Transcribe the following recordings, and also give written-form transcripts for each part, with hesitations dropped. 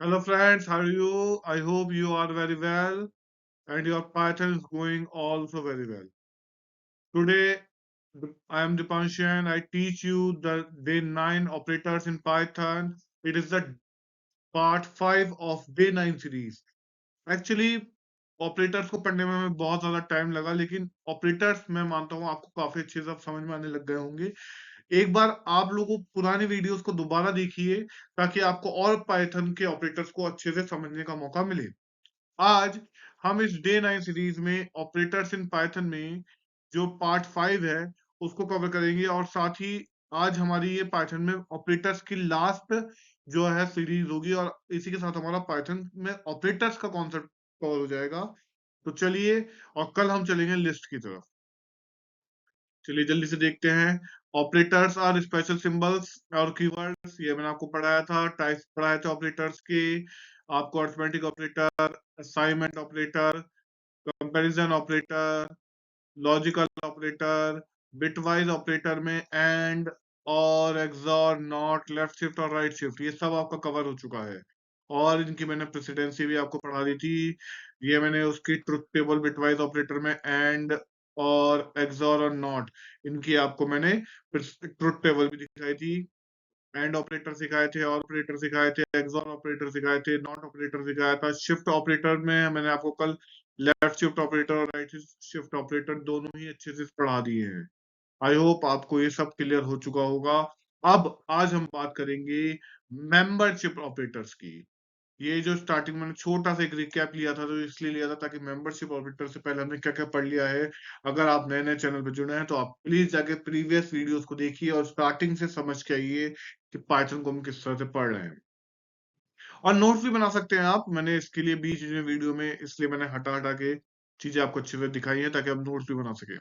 Hello friends, how are you? I hope you are very well and your Python is going also very well. Today I am Dipanshan. I teach you the day 9 operators in Python. It is the part 5 of day 9 series. Actually operators को पढ़ने में हमें बहुत ज्यादा time लगा लेकिन operators मैं मानता हूँ आपको काफी अच्छे से अब समझ में आने लग गए होंगे। एक बार आप लोगों को पुरानी वीडियोस को दोबारा देखिए ताकि आपको और पाइथन के ऑपरेटर्स को अच्छे से समझने का मौका मिले। आज हम इस डे 9 सीरीज में ऑपरेटर्स इन पाइथन में जो पार्ट 5 है उसको कवर करेंगे और साथ ही आज हमारी ये पाइथन में ऑपरेटर्स की लास्ट जो है सीरीज होगी और इसी के साथ हमारा पाइथन में ऑपरेटर्स का कॉन्सेप्ट कवर हो जाएगा। तो चलिए और कल हम चलेंगे लिस्ट की तरफ। चलिए जल्दी से देखते हैं। ऑपरेटर्स आर स्पेशल सिंबल्स और कीवर्ड्स, ये मैंने आपको पढ़ाया था। टाइप्स पढ़ाए थे ऑपरेटर्स के, आपको arithmetic operator, assignment operator, comparison operator, logical operator, bitwise operator में एंड और एक्सॉर नॉट लेफ्ट शिफ्ट और राइट शिफ्ट, ये सब आपका कवर हो चुका है और इनकी मैंने प्रेसिडेंसी भी आपको पढ़ा दी थी। ये मैंने उसकी ट्रुथ टेबल बिटवाइज ऑपरेटर में एंड और एक्सॉर और नॉट, इनकी आपको मैंने ट्रुथ टेबल भी दिखाई थी। एंड ऑपरेटर सिखाए थे, ऑपरेटर सिखाए थे, एक्सॉर ऑपरेटर सिखाए थे, नॉट ऑपरेटर सिखाया था। शिफ्ट ऑपरेटर में मैंने आपको कल लेफ्ट शिफ्ट ऑपरेटर और राइट शिफ्ट ऑपरेटर दोनों ही अच्छे से पढ़ा दिए हैं। आई होप आपको ये सब क्लियर हो चुका होगा। अब आज हम बात करेंगे मेंबरशिप ऑपरेटर्स की। ये जो स्टार्टिंग में छोटा सा एक रिकैप लिया था तो इसलिए लिया था ताकि मेंबरशिप ऑपरेटर से पहले हमने क्या क्या पढ़ लिया है। अगर आप नए नए चैनल पे जुड़े हैं तो आप प्लीज जाके प्रीवियस वीडियोस को देखिए और स्टार्टिंग से समझ के आइए कि पाइथन को हम किस तरह से पढ़ रहे हैं। और नोट्स भी बना सकते हैं आप, मैंने इसके लिए बीच में वीडियो में इसलिए मैंने हटा हटा के चीजें आपको अच्छे से दिखाई है ताकि आप नोट्स भी बना सके।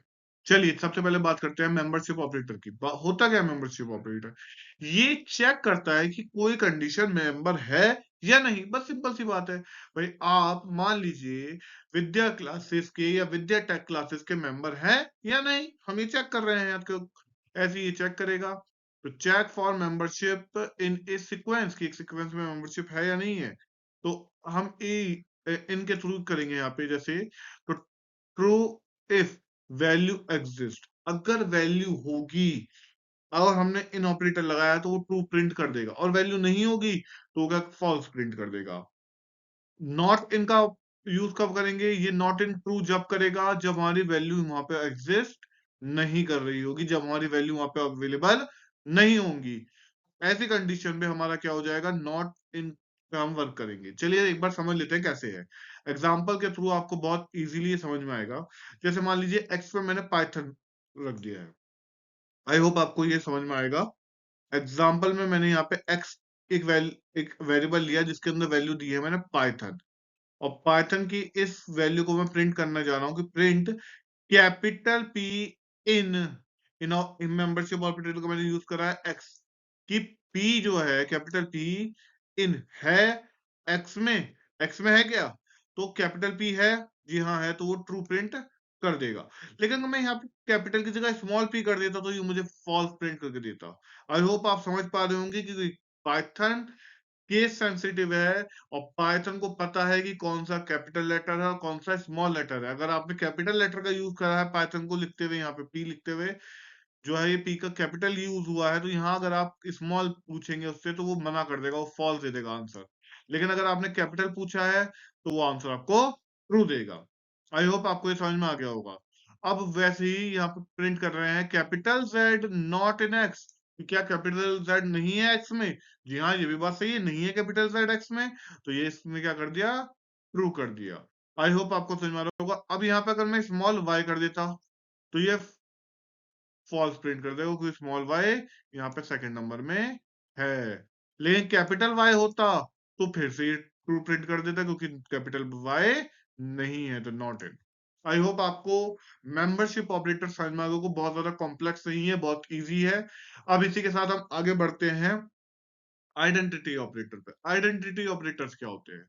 चलिए सबसे पहले बात करते हैं मेंबरशिप ऑपरेटर की। होता क्या है मेंबरशिप ऑपरेटर? ये चेक करता है कि कोई कंडीशन मेंबर है या नहीं, बस सिंपल सी बात है। भाई आप मान लीजिए विद्या क्लासेस के या विद्या टेक क्लासेस के मेंबर हैं या नहीं, हम ये चेक कर रहे हैं आपको, ऐसे ये चेक करेगा। तो check for membership in a sequence की, एक सीक्वेंस में मेंबरशिप है या नहीं है, तो हम इनके थ्रू करेंगे यहाँ पे। जैसे तो ट्रू इफ वैल्यू एग्जिस्ट, अगर वैल्यू होगी और हमने इन ऑपरेटर लगाया तो वो ट्रू प्रिंट कर देगा, और वैल्यू नहीं होगी तो वो क्या फॉल्स प्रिंट कर देगा। नॉट इनका यूज कब करेंगे? ये नॉट इन ट्रू जब करेगा जब हमारी वैल्यू वहां पे एग्जिस्ट नहीं कर रही होगी, जब हमारी वैल्यू वहां पे अवेलेबल नहीं होंगी। ऐसी कंडीशन में हमारा क्या हो जाएगा? नॉट इन पे हम वर्क करेंगे। चलिए एक बार समझ लेते हैं कैसे है। एग्जाम्पल के थ्रू आपको बहुत इजीली ये समझ में आएगा। जैसे मान लीजिए एक्स पे मैंने पाइथन रख दिया है, आई होप आपको ये समझ में आएगा। एग्जाम्पल में मैंने यहाँ पे एक्स एक वेरिएबल लिया जिसके अंदर वैल्यू दी है मैंने पाइथन, और पाइथन की इस वैल्यू को मैं प्रिंट करना चाह रहा हूँ कि print capital P in in membership operator को मैंने यूज करा है एक्स की, पी जो है कैपिटल पी इन है एक्स में। एक्स में है क्या? तो कैपिटल पी है, जी हाँ है, तो वो ट्रू प्रिंट कर देगा। लेकिन अगर मैं यहाँ पे कैपिटल की जगह स्मॉल पी कर देता तो ये मुझे फॉल्स प्रिंट करके देता। आई होप आप समझ पा रहे होंगे कि पाइथन केस सेंसिटिव है और पाइथन को पता है कि कौन सा कैपिटल लेटर है और कौन सा स्मॉल लेटर है। अगर आपने कैपिटल लेटर का यूज करा है पाइथन को लिखते हुए, यहाँ पे पी लिखते हुए, जो है ये पी का कैपिटल यूज हुआ है, तो यहाँ अगर आप स्मॉल पूछेंगे उससे तो वो मना कर देगा, वो फॉल्स दे देगा आंसर। लेकिन अगर आपने कैपिटल पूछा है तो वो आंसर आपको ट्रू देगा। आई होप आपको ये समझ में आ गया होगा। अब वैसे ही यहाँ पे प्रिंट कर रहे हैं capital Z not in x, क्या कैपिटल जेड नहीं है एक्स में? जी हाँ, ये भी बात सही है, नहीं है कैपिटल जेड एक्स में, तो ये इसमें क्या कर दिया? ट्रू कर दिया। आई होप आपको समझ में आ रहा होगा। अब यहाँ पे अगर मैं स्मॉल वाई कर देता तो ये फॉल्स प्रिंट कर देगा क्योंकि स्मॉल वाई यहाँ पे सेकंड नंबर में है। लेकिन कैपिटल वाई होता तो फिर से ये ट्रू प्रिंट कर देता क्योंकि कैपिटल वाई नहीं है, तो नॉट इन। आई होप आपको मेंबरशिप ऑपरेटर समझ में आ गया, को बहुत ज्यादा कॉम्प्लेक्स नहीं है, बहुत इजी है। अब इसी के साथ हम आगे बढ़ते हैं आइडेंटिटी ऑपरेटर पे। आइडेंटिटी ऑपरेटर्स क्या होते हैं?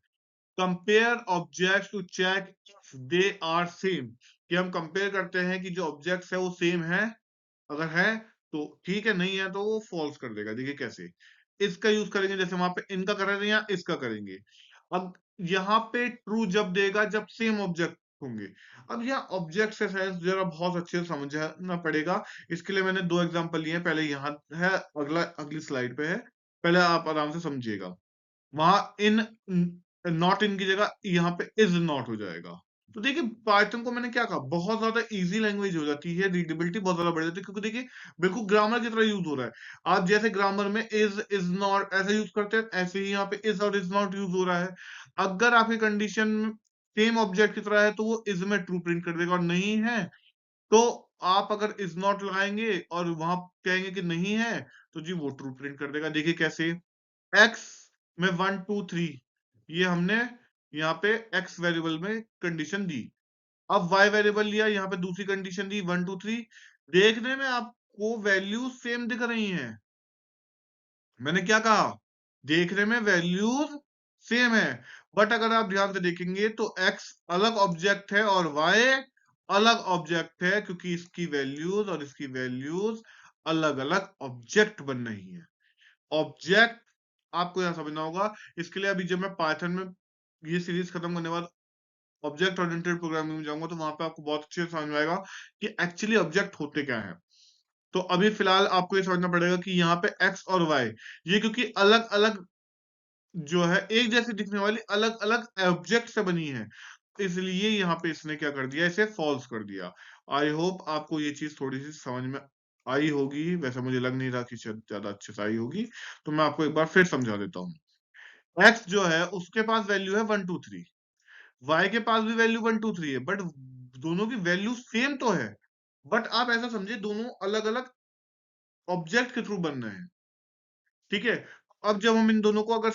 Compare objects to check if they are same, कि हम कंपेयर करते हैं कि जो ऑब्जेक्ट्स है वो सेम है, अगर है तो ठीक है, नहीं है तो वो फॉल्स कर देगा। देखिए कैसे। इसका यूज करेंगे, जैसे वहां पे इनका कर रहे थे, यहाँ इसका करेंगे। अब यहाँ पे ट्रू जब देगा जब सेम ऑब्जेक्ट होंगे। अब यहाँ ऑब्जेक्ट से सेंस जरा बहुत अच्छे से समझना पड़ेगा। इसके लिए मैंने दो एग्जांपल लिए हैं, पहले यहाँ है, अगला अगली स्लाइड पे है, पहले आप आराम से समझिएगा। वहां इन नॉट इन की जगह यहाँ पे इज नॉट हो जाएगा। तो देखिए पाइथन को मैंने क्या कहा, बहुत ज्यादा इजी लैंग्वेज हो जाती है, रीडेबिलिटी बहुत ज्यादा बढ़ जाती है, क्योंकि देखिए बिल्कुल ग्रामर की तरह यूज हो रहा है। आप जैसे ग्रामर में इज नॉट ऐसे यूज करते हैं, ऐसे ही यहाँ पे इज और इज नॉट यूज हो रहा है। अगर आपकी कंडीशन सेम ऑब्जेक्ट की तरह है तो वो इज में ट्रू प्रिंट कर देगा, और नहीं है तो आप अगर इज नॉट लगाएंगे और वहां कहेंगे कि नहीं है, तो जी वो ट्रू प्रिंट कर देगा। देखिए कैसे, एक्स में 1 2 3, ये हमने यहाँ पे एक्स वेरिएबल में कंडीशन दी। अब वाई वेरिएबल लिया, यहाँ पे दूसरी कंडीशन दी 1 2 3। देखने में आपको वैल्यू सेम दिख रही हैं। मैंने क्या कहा, देखने में वैल्यूज सेम है, बट अगर आप ध्यान से देखेंगे तो एक्स अलग ऑब्जेक्ट है और वाई अलग ऑब्जेक्ट है, क्योंकि इसकी वैल्यूज और इसकी वैल्यूज अलग अलग ऑब्जेक्ट बन रही है। ऑब्जेक्ट आपको यहां समझना होगा। इसके लिए अभी जब मैं पाइथन में ये सीरीज खत्म करने बाद ऑब्जेक्ट ओरिएंटेड प्रोग्रामिंग में जाऊंगा, तो वहां पे आपको बहुत अच्छे से समझ में आएगा कि एक्चुअली ऑब्जेक्ट होते क्या है। तो अभी फिलहाल आपको ये समझना पड़ेगा कि यहाँ पे एक्स और वाई, ये क्योंकि अलग अलग जो है एक जैसी दिखने वाली अलग अलग ऑब्जेक्ट से बनी है, इसलिए यहाँ पे इसने क्या कर दिया, इसे फॉल्स कर दिया। आई होप आपको ये चीज थोड़ी सी समझ में आई होगी, वैसे मुझे लग नहीं रहा कि शायद ज्यादा अच्छे से आई होगी, तो मैं आपको एक बार फिर समझा देता हूँ। एक्स जो है उसके पास वैल्यू है 1 2 3, वाई के पास भी वैल्यू 1 2 3 है, बट दोनों की वैल्यू सेम तो है, बट आप ऐसा समझिए दोनों अलग अलग ऑब्जेक्ट के थ्रू बन रहे हैं। ठीक है, अब जब हम इन दोनों को अगर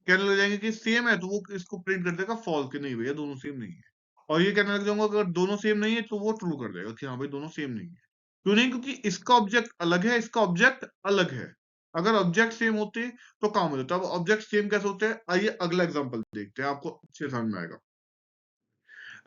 कहने लग जाएंगे कि सेम है, तो वो इसको प्रिंट कर देगा फॉल्स, कि नहीं भैया दोनों सेम नहीं है। और ये कहने लग जाऊंगा अगर दोनों सेम नहीं है, तो वो ट्रू कर देगा कि हाँ भाई दोनों सेम नहीं है। क्यों नहीं, क्योंकि इसका ऑब्जेक्ट अलग है, इसका ऑब्जेक्ट अलग है। अगर ऑब्जेक्ट सेम होते तो काम हो जाता। अब ऑब्जेक्ट सेम कैसे होते हैं, आइए अगला एग्जांपल देखते हैं, आपको अच्छे से समझ में आएगा।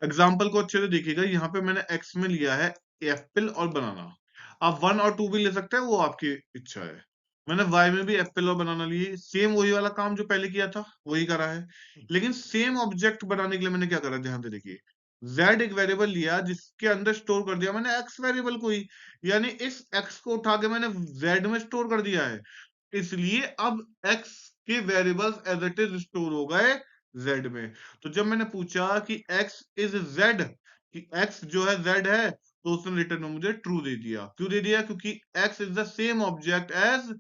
एग्जाम्पल को अच्छे से देखिएगा, यहाँ पे मैंने एक्स में लिया है एप्पल और बनाना। आप 1 और 2 भी ले सकते हैं, वो आपकी इच्छा है। मैंने वाई में भी एप्पल और बनाना लिए, सेम वही वाला काम जो पहले किया था वही करा है, लेकिन सेम ऑब्जेक्ट बनाने के लिए मैंने क्या करा, ध्यान से देखिए। z एक वेरिएबल लिया, जिसके अंदर स्टोर कर दिया मैंने x वेरिएबल को ही, यानी इस x को उठा के मैंने z में स्टोर कर दिया है। इसलिए अब x के variables as it is store हो गए z में। तो जब मैंने पूछा कि x इज z, कि x जो है z है, तो उसने रिटर्न में मुझे ट्रू दे दिया। क्यों दे दिया, क्योंकि x is the same object as,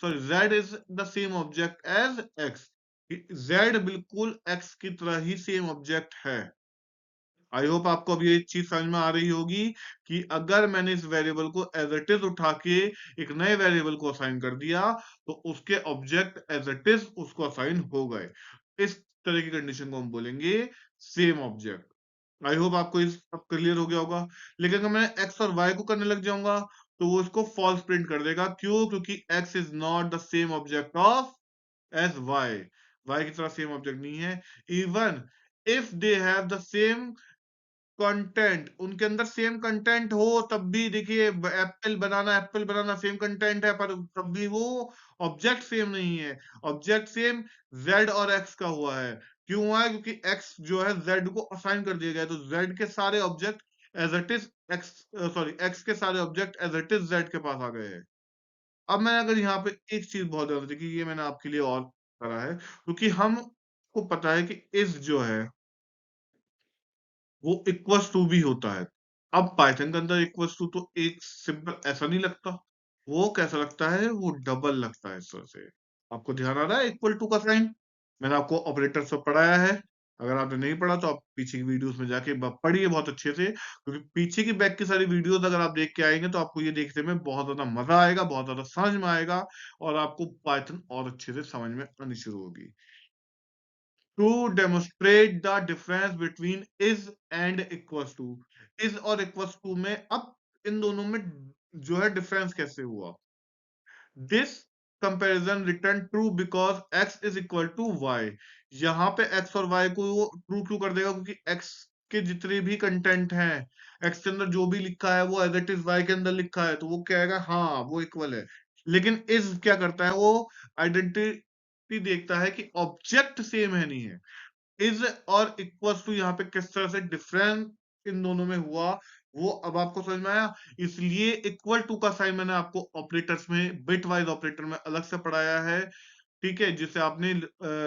sorry z is the same object as x। z बिल्कुल x की तरह ही सेम ऑब्जेक्ट है। आई होप आपको अब ये चीज समझ में आ रही होगी कि अगर मैंने इस वेरिएबल को एज इट इज उठा के एक नए वेरिएबल को असाइन कर दिया, तो उसके ऑब्जेक्ट एज इट इज उसको असाइन हो गए। इस तरह की कंडीशन को हम बोलेंगे सेम ऑब्जेक्ट। आई होप आपको इस अब क्लियर हो गया होगा। लेकिन अगर मैं एक्स और वाई को करने लग जाऊंगा, तो वो इसको फॉल्स प्रिंट कर देगा। क्यों, क्योंकि X is not the same object of as Y, Y की तरह सेम ऑब्जेक्ट नहीं है। Even if they have the same content, उनके अंदर सेम कंटेंट हो, तब भी देखिए एप्पल बनाना सेम कंटेंट है, पर तब भी वो ऑब्जेक्ट सेम नहीं है। ऑब्जेक्ट सेम z और x का हुआ है। क्यों हुआ है, क्योंकि x जो है z को असाइन कर दिया गया है, तो z के सारे object as it is x, sorry x के सारे object as it is z के पास आ गए हैं। अब मैं अगर यहाँ पे एक चीज बहुत ध्यान से देखिए, ये मैंने आपके लिए और करा है, क्योंकि हमको पता है कि इस जो है वो इक्वल्स टू भी होता है। अब पाइथन के अंदर इक्वल्स टू तो एक सिंपल ऐसा नहीं लगता, वो कैसा लगता है, वो डबल लगता है इस तरह से। आपको ध्यान आ रहा है इक्वल टू का साइन, मैंने आपको ऑपरेटर सब पढ़ाया है। अगर आपने नहीं पढ़ा तो आप पीछे की वीडियोस में जाके पढ़िए बहुत अच्छे से, क्योंकि पीछे की बैक की सारी वीडियोस अगर आप देख के आएंगे तो आपको ये देखने में बहुत ज्यादा मजा आएगा, बहुत ज्यादा समझ में आएगा, और आपको पाइथन और अच्छे से समझ में आनी शुरू होगी। To demonstrate the difference between is and equals to, is और equals to में अब इन दोनों में जो है डिफरेंस कैसे हुआ। This comparison return true because x is equal to y। यहाँ पे x और y को वो ट्रू क्यों कर देगा, क्योंकि x के जितने भी कंटेंट हैं, x के अंदर जो भी लिखा है वो एज इट इज y के अंदर लिखा है, तो वो कहेगा हाँ वो इक्वल है। लेकिन इज क्या करता है, वो आइडेंटिटी देखता है कि ऑब्जेक्ट सेम है नहीं है। इज और इक्वल्स टू यहाँ पे किस तरह से डिफरेंस इन दोनों में हुआ, वो अब आपको समझ में आया। इसलिए इक्वल टू का साइन मैंने आपको ऑपरेटर्स में, बिट वाइज ऑपरेटर में अलग से पढ़ाया है, ठीक है, जिसे आपने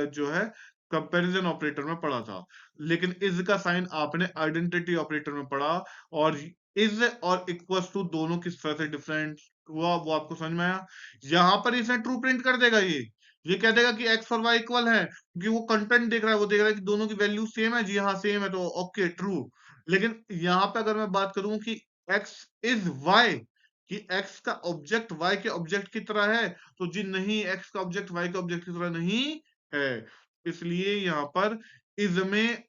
जो है कंपैरिजन ऑपरेटर में पढ़ा था। लेकिन इज का साइन आपने आइडेंटिटी ऑपरेटर में पढ़ा। और इज और इक्वल्स टू दोनों किस तरह से डिफरेंट हुआ वो आपको समझ में आया। यहां पर इसे ट्रू प्रिंट कर देगा, ये कह देगा कि एक्स और वाई इक्वल है, क्योंकि वो कंटेंट देख रहा है, वो देख रहा है कि दोनों की वैल्यू सेम है, जी हाँ सेम है, तो ओके ट्रू। लेकिन यहाँ पे अगर मैं बात करूं कि एक्स इज वाई, कि एक्स का ऑब्जेक्ट वाई के ऑब्जेक्ट की तरह है, तो जी नहीं, एक्स का ऑब्जेक्ट वाई के ऑब्जेक्ट की तरह नहीं है। इसलिए यहाँ पर इज में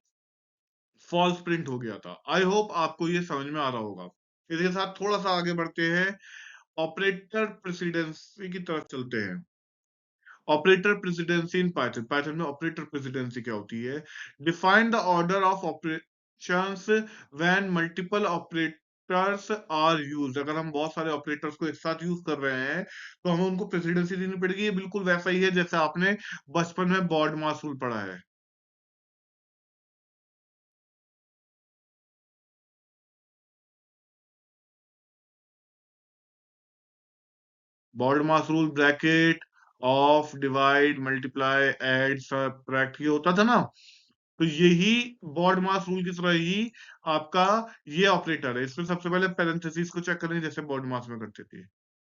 फॉल्स प्रिंट हो गया था। आई होप आपको ये समझ में आ रहा होगा। इसके साथ थोड़ा सा आगे बढ़ते हैं, ऑपरेटर प्रेसिडेंसी की तरफ चलते हैं। Operator presidency in Python, Python में ऑपरेटर प्रेसिडेंसी क्या होती है? Define the order of operations when multiple operators are used. अगर हम बहुत सारे ऑपरेटर्स को एक साथ यूज कर रहे हैं तो हमें उनको प्रेसिडेंसी देनी पड़ेगी। ये बिल्कुल वैसा ही है जैसे आपने बचपन में बॉड मास रूल पढ़ा है। BODMAS rule bracket, of, divide, multiply, add, subtract, ये होता था ना। तो यही बॉड मास रूल की तरह ही आपका ये ऑपरेटर है। इसमें सबसे पहले पैरेंथेसिस को चेक करेंगे जैसे बॉड मास में करते थे।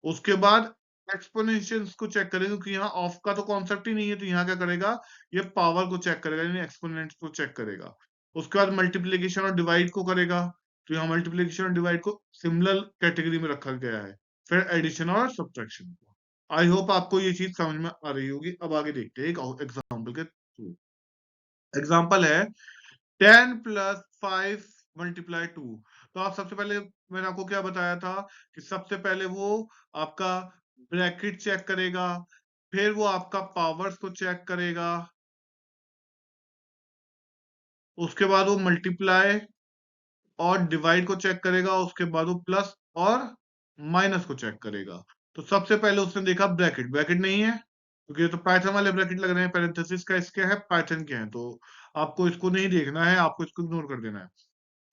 उसके बाद एक्सपोनेंशियल्स को चेक करेंगे, क्योंकि यहाँ ऑफ का तो कॉन्सेप्ट ही नहीं है, तो यहाँ क्या करेगा, ये पावर को चेक करेगा, यानी एक्सपोनेंट को चेक करेगा। उसके बाद मल्टीप्लीकेशन और डिवाइड को करेगा, तो यहाँ मल्टीप्लीकेशन और डिवाइड को सिमिलर कैटेगरी में रखा गया है। फिर एडिशन और सब्ट्रैक्शन। आई होप आपको ये चीज समझ में आ रही होगी। अब आगे देखते हैं एक एग्जाम्पल के थ्रू। एग्जाम्पल है 10 + 5 मल्टीप्लाई 2। तो आप सबसे पहले, मैंने आपको क्या बताया था कि सबसे पहले वो आपका ब्रैकेट चेक करेगा, फिर वो आपका पावर्स को चेक करेगा, उसके बाद वो मल्टीप्लाई और डिवाइड को चेक करेगा, उसके बाद वो प्लस और माइनस को चेक करेगा। तो सबसे पहले उसने देखा ब्रैकेट, ब्रैकेट नहीं है क्योंकि ये तो पाइथन वाले ब्रैकेट लग रहे हैं, पैरेंथेसिस का इसके है, पाइथन के हैं, तो आपको इसको नहीं देखना है, आपको इसको इग्नोर कर देना है।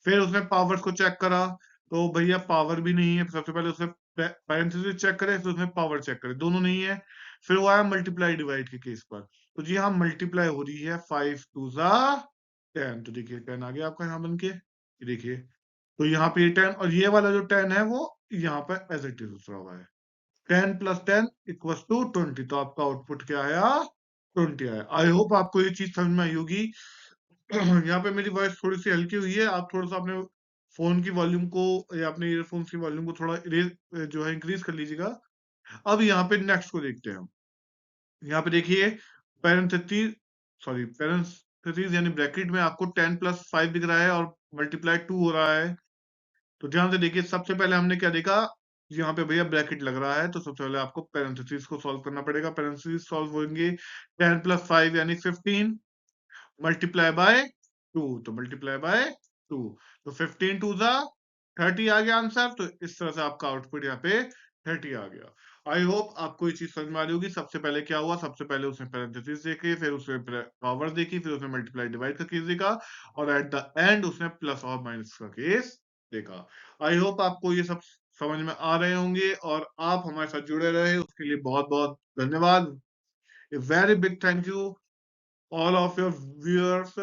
फिर उसने पावर्स को चेक करा, तो भैया पावर भी नहीं है। सबसे पहले उसने पैरेंथेसिस चेक करे, फिर उसने पावर चेक करे, दोनों नहीं है। फिर वो आया मल्टीप्लाई डिवाइड के केस पर, तो जी हाँ मल्टीप्लाई हो रही है, 5 × 2 = 10। तो देखिए 10 आ गया आपका यहाँ बन के, ये देखिए। तो यहाँ पे ये 10 और ये वाला जो 10 है वो यहाँ पर एज इट इज उतरा हुआ है। 10 + 10 = 20। तो आपका आउटपुट क्या आया? 20 आया। आई होप आपको ये चीज समझ में आई होगी। यहाँ पे मेरी वॉइस थोड़ी सी हल्की हुई है, आप थोड़ा सा अपने फोन की वॉल्यूम को या अपने ईयरफोन की वॉल्यूम को थोड़ा जो है इंक्रीज कर लीजिएगा। अब यहाँ पे नेक्स्ट को देखते हैं हम। यहाँ पे देखिए पैरेंथेसिस, सॉरी पैरेंथेसिस यानी ब्रैकेट में आपको 10 + 5 दिख रहा है और मल्टीप्लाई 2 हो रहा है। तो ध्यान से देखिए, सबसे पहले हमने क्या देखा, यहाँ पे भैया ब्रैकेट लग रहा है, तो सबसे पहले आपको पैरेंथेसिस को सॉल्व करना पड़ेगा। पैरेंथेसिस सॉल्व होंगे 10 + 5 यानी 15 मल्टीप्लाई बाय 2, तो मल्टीप्लाई बाय 2, तो 15 × 2 = 30 आ गया आंसर। तो इस तरह से आपका आउटपुट यहाँ पे 30 आ गया। आई होप आपको ये चीज समझ में आ रही होगी। सबसे पहले क्या हुआ, सबसे पहले उसने पैरेंथेसिस देखे, फिर उसने पावर देखी, फिर उसने मल्टीप्लाई डिवाइड का केस देखा, और एट द एंड उसने प्लस और माइनस का केस देखा। आई होप आपको ये सब समझ में आ रहे होंगे, और आप हमारे साथ जुड़े रहे उसके लिए बहुत बहुत धन्यवाद। Very big thank you all of your viewers.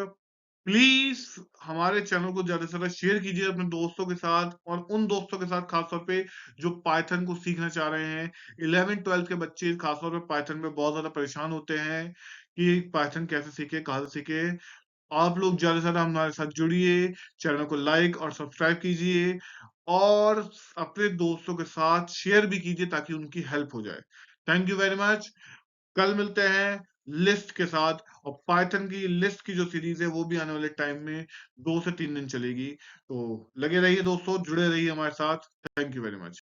Please हमारे चैनल को ज्यादा से ज्यादा शेयर कीजिए अपने दोस्तों के साथ, और उन दोस्तों के साथ खासतौर पे जो पाइथन को सीखना चाह रहे हैं। 11th 12th के बच्चे खासतौर पे पाइथन में बहुत ज्यादा परेशान होते हैं कि पाइथन कैसे सीखे, कहाँ से सीखे। आप लोग ज्यादा से ज्यादा हमारे साथ जुड़िए, चैनल को लाइक और सब्सक्राइब कीजिए, और अपने दोस्तों के साथ शेयर भी कीजिए ताकि उनकी हेल्प हो जाए। Thank you very much. कल मिलते हैं लिस्ट के साथ, और पाइथन की लिस्ट की जो सीरीज है वो भी आने वाले टाइम में 2 से 3 दिन चलेगी। तो लगे रहिए दोस्तों, जुड़े रहिए हमारे साथ। Thank you very much.